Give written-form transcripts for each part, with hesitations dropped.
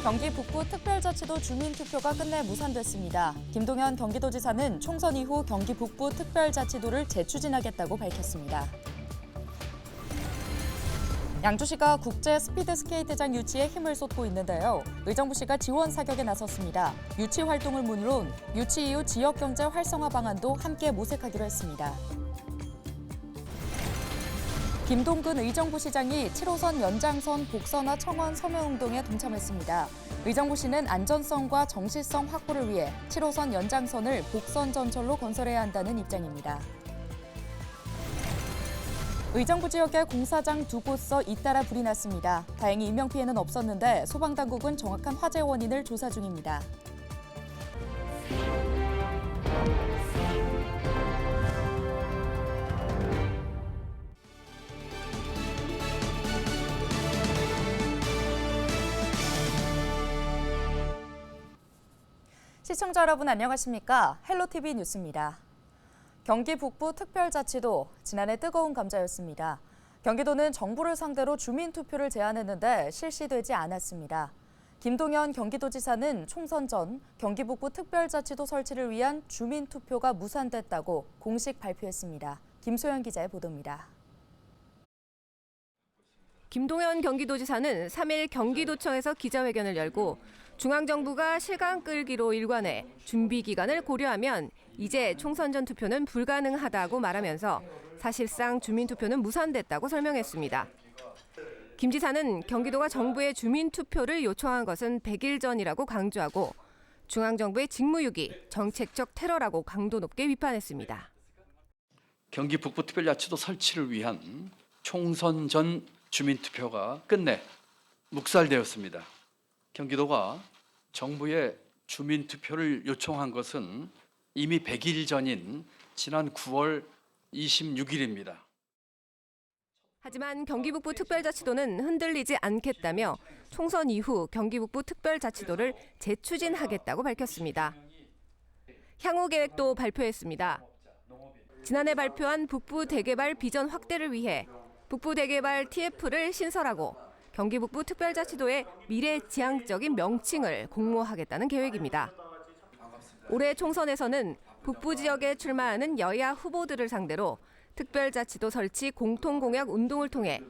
경기 북부 특별자치도 주민투표가 끝내 무산됐습니다. 김동연 경기도지사는 총선 이후 경기 북부 특별자치도를 재추진하겠다고 밝혔습니다. 양주시가 국제 스피드스케이트장 유치에 힘을 쏟고 있는데요. 의정부시가 지원 사격에 나섰습니다. 유치 활동을 물론 유치 이후 지역경제 활성화 방안도 함께 모색하기로 했습니다. 김동근 의정부시장이 7호선 연장선 복선화 청원 서명운동에 동참했습니다. 의정부시는 안전성과 정시성 확보를 위해 7호선 연장선을 복선 전철로 건설해야 한다는 입장입니다. 의정부 지역의 공사장 두 곳서 잇따라 불이 났습니다. 다행히 인명피해는 없었는데 소방당국은 정확한 화재 원인을 조사 중입니다. 시청자 여러분 안녕하십니까? 헬로티비 뉴스입니다. 경기 북부 특별자치도 지난해 뜨거운 감자였습니다. 경기도는 정부를 상대로 주민투표를 제안했는데 실시되지 않았습니다. 김동연 경기도지사는 총선 전 경기 북부 특별자치도 설치를 위한 주민투표가 무산됐다고 공식 발표했습니다. 김소연 기자의 보도입니다. 김동연 경기도지사는 3일 경기도청에서 기자회견을 열고 중앙정부가 실강 끌기로 일관해 준비 기간을 고려하면 이제 총선 전 투표는 불가능하다고 말하면서 사실상 주민투표는 무산됐다고 설명했습니다. 김 지사는 경기도가 정부에 주민투표를 요청한 것은 100일 전이라고 강조하고 중앙정부의 직무유기, 정책적 테러라고 강도 높게 비판했습니다. 경기 북부특별자치도 설치를 위한 총선 전 주민투표가 끝내 묵살되었습니다. 경기도가 정부에 주민투표를 요청한 것은 이미 100일 전인 지난 9월 26일입니다. 하지만 경기북부 특별자치도는 흔들리지 않겠다며 총선 이후 경기북부 특별자치도를 재추진하겠다고 밝혔습니다. 향후 계획도 발표했습니다. 지난해 발표한 북부 대개발 비전 확대를 위해 북부 대개발 TF를 신설하고 경기 북부 특별자치도의 미래지향적인 명칭을 공모하겠다는 계획입니다. 올해 총선에서는 북부 지역에 출마하는 여야 후보들을 상대로 특별자치도 설치 공통공약 운동을 통해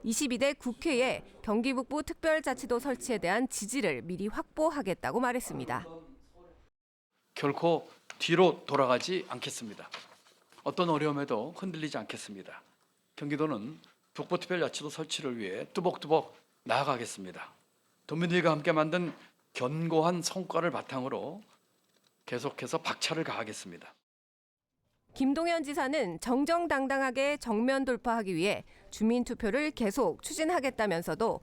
22대 국회에 경기 북부 특별자치도 설치에 대한 지지를 미리 확보하겠다고 말했습니다. 결코 뒤로 돌아가지 않겠습니다. 어떤 어려움에도 흔들리지 않겠습니다. 경기도는 북부특별자치도 설치를 위해 뚜벅뚜벅 나아가겠습니다. 도민들과 함께 만든 견고한 성과를 바탕으로 계속해서 박차를 가하겠습니다. 김동연 지사는 정정당당하게 정면 돌파하기 위해 주민투표를 계속 추진하겠다면서도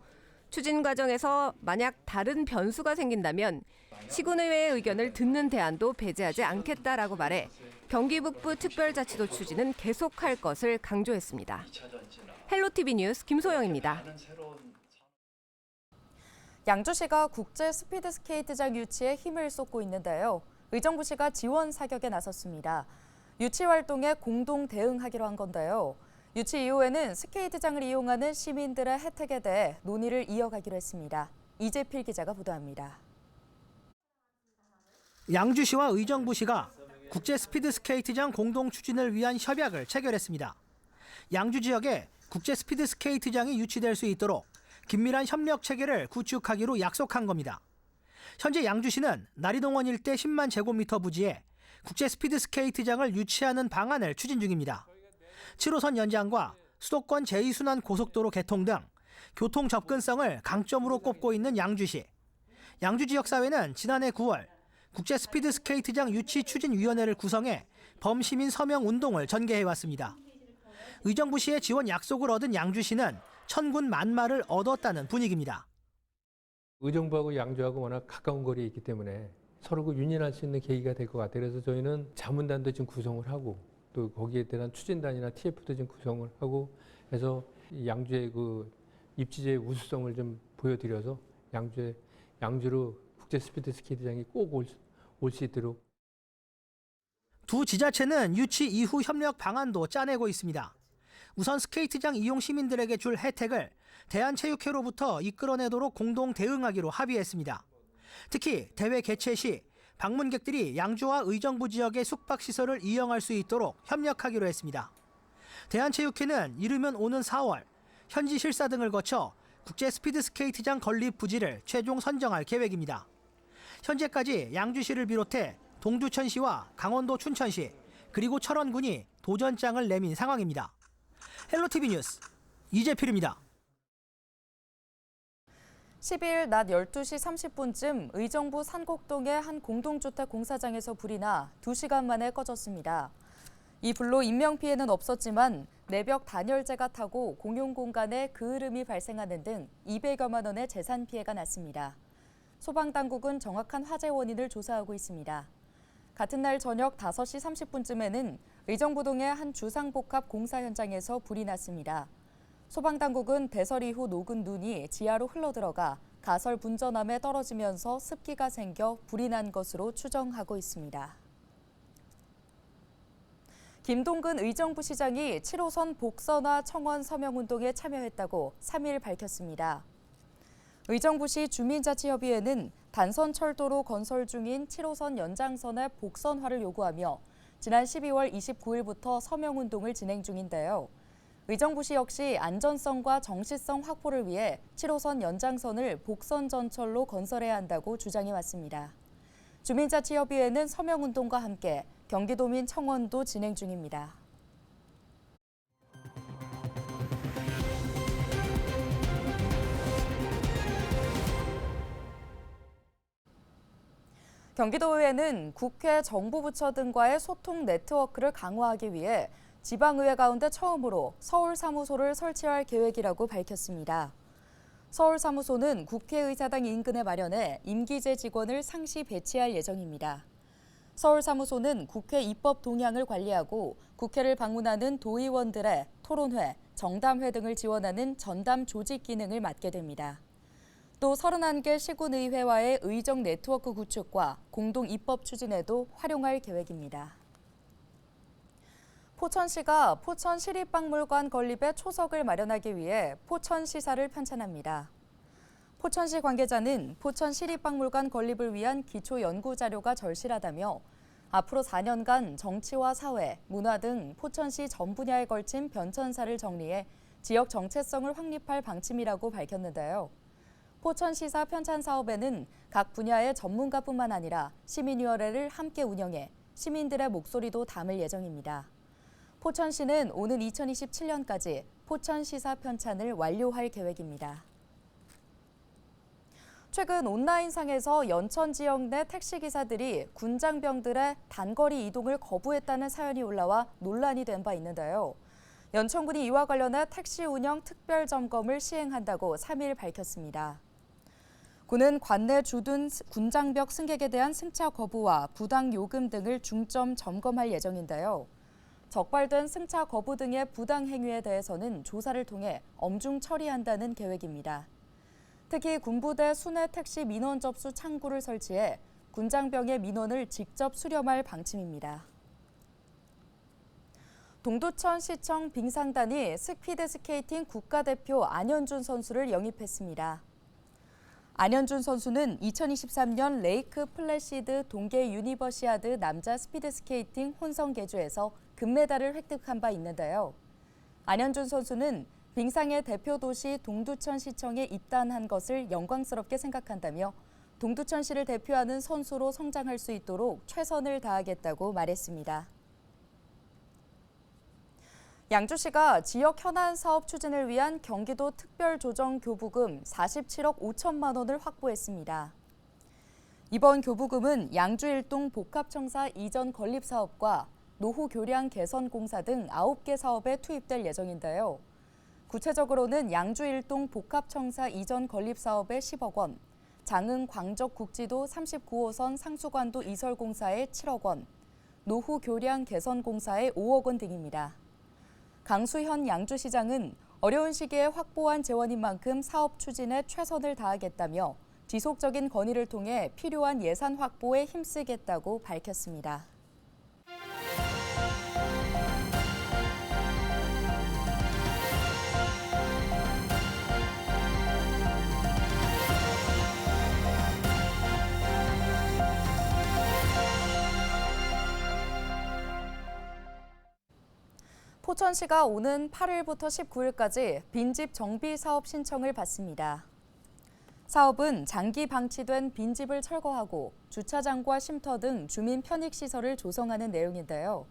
추진 과정에서 만약 다른 변수가 생긴다면 시군의회의 의견을 듣는 대안도 배제하지 않겠다라고 말해 경기 북부 특별자치도 추진은 계속할 것을 강조했습니다. 헬로티비 뉴스 김소영입니다. 양주시가 국제 스피드스케이트장 유치에 힘을 쏟고 있는데요. 의정부시가 지원 사격에 나섰습니다. 유치 활동에 공동 대응하기로 한 건데요. 유치 이후에는 스케이트장을 이용하는 시민들의 혜택에 대해 논의를 이어가기로 했습니다. 이재필 기자가 보도합니다. 양주시와 의정부시가 국제 스피드스케이트장 공동 추진을 위한 협약을 체결했습니다. 양주 지역에 국제 스피드스케이트장이 유치될 수 있도록 긴밀한 협력 체계를 구축하기로 약속한 겁니다. 현재 양주시는 나리동원 일대 10만 제곱미터 부지에 국제 스피드스케이트장을 유치하는 방안을 추진 중입니다. 7호선 연장과 수도권 제2순환 고속도로 개통 등 교통 접근성을 강점으로 꼽고 있는 양주시. 양주 지역사회는 지난해 9월 국제 스피드스케이트장 유치 추진위원회를 구성해 범시민 서명 운동을 전개해왔습니다. 의정부시의 지원 약속을 얻은 양주시는 천군 만마를 얻었다는 분위기입니다. 의정부하고 양주하고 워낙 가까운 거리에 있기 때문에 서로 유인할 수 있는 계기가 될 것 같아요. 그래서 저희는 자문단도 지금 구성을 하고 또 거기에 대한 추진단이나 TF도 지금 구성을 하고 해서 양주의 그 입지제의 우수성을 좀 보여드려서 양주로 국제 스피드 스케이트장이 꼭 올 수 있도록. 두 지자체는 유치 이후 협력 방안도 짜내고 있습니다. 우선 스케이트장 이용 시민들에게 줄 혜택을 대한체육회로부터 이끌어내도록 공동 대응하기로 합의했습니다. 특히 대회 개최 시 방문객들이 양주와 의정부 지역의 숙박시설을 이용할 수 있도록 협력하기로 했습니다. 대한체육회는 이르면 오는 4월 현지 실사 등을 거쳐 국제 스피드 스케이트장 건립 부지를 최종 선정할 계획입니다. 현재까지 양주시를 비롯해 동두천시와 강원도 춘천시 그리고 철원군이 도전장을 내민 상황입니다. 헬로티비 뉴스 이재필입니다. 12일 낮 12시 30분쯤 의정부 산곡동의 한 공동주택 공사장에서 불이 나 2시간 만에 꺼졌습니다. 이 불로 인명피해는 없었지만 내벽 단열재가 타고 공용공간에 그을음이 발생하는 등 200여만 원의 재산 피해가 났습니다. 소방당국은 정확한 화재 원인을 조사하고 있습니다. 같은 날 저녁 5시 30분쯤에는 의정부동의 한 주상복합 공사 현장에서 불이 났습니다. 소방당국은 대설 이후 녹은 눈이 지하로 흘러들어가 가설 분전함에 떨어지면서 습기가 생겨 불이 난 것으로 추정하고 있습니다. 김동근 의정부시장이 7호선 복선화 청원 서명운동에 참여했다고 3일 밝혔습니다. 의정부시 주민자치협의회는 단선철도로 건설 중인 7호선 연장선의 복선화를 요구하며 지난 12월 29일부터 서명운동을 진행 중인데요. 의정부시 역시 안전성과 정시성 확보를 위해 7호선 연장선을 복선 전철로 건설해야 한다고 주장해왔습니다. 주민자치협의회는 서명운동과 함께 경기도민 청원도 진행 중입니다. 경기도의회는 국회, 정부부처 등과의 소통 네트워크를 강화하기 위해 지방의회 가운데 처음으로 서울사무소를 설치할 계획이라고 밝혔습니다. 서울사무소는 국회의사당 인근에 마련해 임기제 직원을 상시 배치할 예정입니다. 서울사무소는 국회 입법 동향을 관리하고 국회를 방문하는 도의원들의 토론회, 정담회 등을 지원하는 전담 조직 기능을 맡게 됩니다. 또 31개 시군의회와의 의정 네트워크 구축과 공동 입법 추진에도 활용할 계획입니다. 포천시가 포천시립박물관 건립에 초석을 마련하기 위해 포천시사를 편찬합니다. 포천시 관계자는 포천시립박물관 건립을 위한 기초 연구 자료가 절실하다며 앞으로 4년간 정치와 사회, 문화 등 포천시 전 분야에 걸친 변천사를 정리해 지역 정체성을 확립할 방침이라고 밝혔는데요. 포천시사 편찬 사업에는 각 분야의 전문가뿐만 아니라 시민위원회를 함께 운영해 시민들의 목소리도 담을 예정입니다. 포천시는 오는 2027년까지 포천시사 편찬을 완료할 계획입니다. 최근 온라인상에서 연천 지역 내 택시기사들이 군장병들의 단거리 이동을 거부했다는 사연이 올라와 논란이 된 바 있는데요. 연천군이 이와 관련해 택시 운영 특별 점검을 시행한다고 3일 밝혔습니다. 군은 관내 주둔 군장벽 승객에 대한 승차 거부와 부당 요금 등을 중점 점검할 예정인데요. 적발된 승차 거부 등의 부당 행위에 대해서는 조사를 통해 엄중 처리한다는 계획입니다. 특히 군부대 순회 택시 민원 접수 창구를 설치해 군장병의 민원을 직접 수렴할 방침입니다. 동두천시청 빙상단이 스피드 스케이팅 국가대표 안현준 선수를 영입했습니다. 안현준 선수는 2023년 레이크 플래시드 동계 유니버시아드 남자 스피드 스케이팅 혼성 계주에서 금메달을 획득한 바 있는데요. 안현준 선수는 빙상의 대표 도시 동두천시청에 입단한 것을 영광스럽게 생각한다며 동두천시를 대표하는 선수로 성장할 수 있도록 최선을 다하겠다고 말했습니다. 양주시가 지역 현안 사업 추진을 위한 경기도 특별조정교부금 47억 5천만 원을 확보했습니다. 이번 교부금은 양주 일동 복합청사 이전 건립 사업과 노후 교량 개선 공사 등 9개 사업에 투입될 예정인데요. 구체적으로는 양주 일동 복합청사 이전 건립 사업에 10억 원, 장흥 광적국지도 39호선 상수관도 이설 공사에 7억 원, 노후 교량 개선 공사에 5억 원 등입니다. 강수현 양주시장은 어려운 시기에 확보한 재원인 만큼 사업 추진에 최선을 다하겠다며 지속적인 건의를 통해 필요한 예산 확보에 힘쓰겠다고 밝혔습니다. 포천시가 오는 8일부터 19일까지 빈집 정비 사업 신청을 받습니다. 사업은 장기 방치된 빈집을 철거하고 주차장과 쉼터 등 주민 편익시설을 조성하는 내용인데요.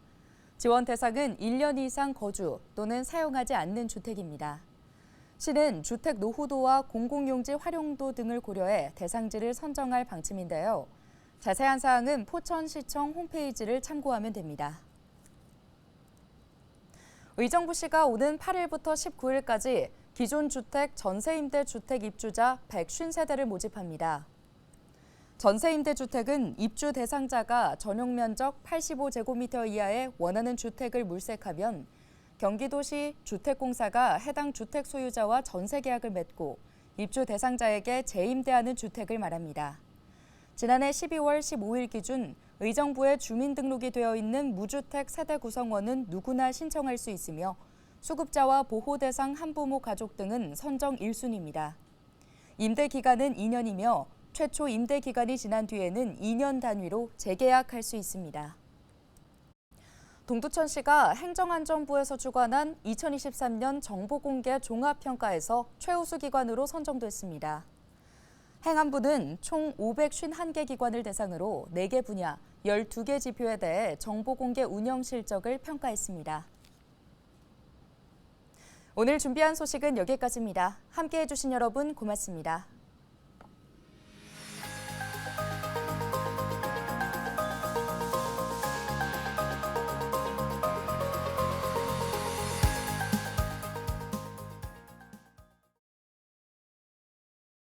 지원 대상은 1년 이상 거주 또는 사용하지 않는 주택입니다. 시는 주택 노후도와 공공용지 활용도 등을 고려해 대상지를 선정할 방침인데요. 자세한 사항은 포천시청 홈페이지를 참고하면 됩니다. 의정부시가 오는 8일부터 19일까지 기존 주택 전세임대주택 입주자 150세대를 모집합니다. 전세임대주택은 입주 대상자가 전용 면적 85제곱미터 이하의 원하는 주택을 물색하면 경기도시 주택공사가 해당 주택 소유자와 전세계약을 맺고 입주 대상자에게 재임대하는 주택을 말합니다. 지난해 12월 15일 기준 의정부에 주민등록이 되어 있는 무주택 세대 구성원은 누구나 신청할 수 있으며 수급자와 보호 대상 한부모 가족 등은 선정 1순위입니다. 임대 기간은 2년이며 최초 임대 기간이 지난 뒤에는 2년 단위로 재계약할 수 있습니다. 동두천시가 행정안전부에서 주관한 2023년 정보공개 종합평가에서 최우수 기관으로 선정됐습니다. 행안부는 총 551개 기관을 대상으로 4개 분야, 12개 지표에 대해 정보공개 운영 실적을 평가했습니다. 오늘 준비한 소식은 여기까지입니다. 함께해 주신 여러분 고맙습니다.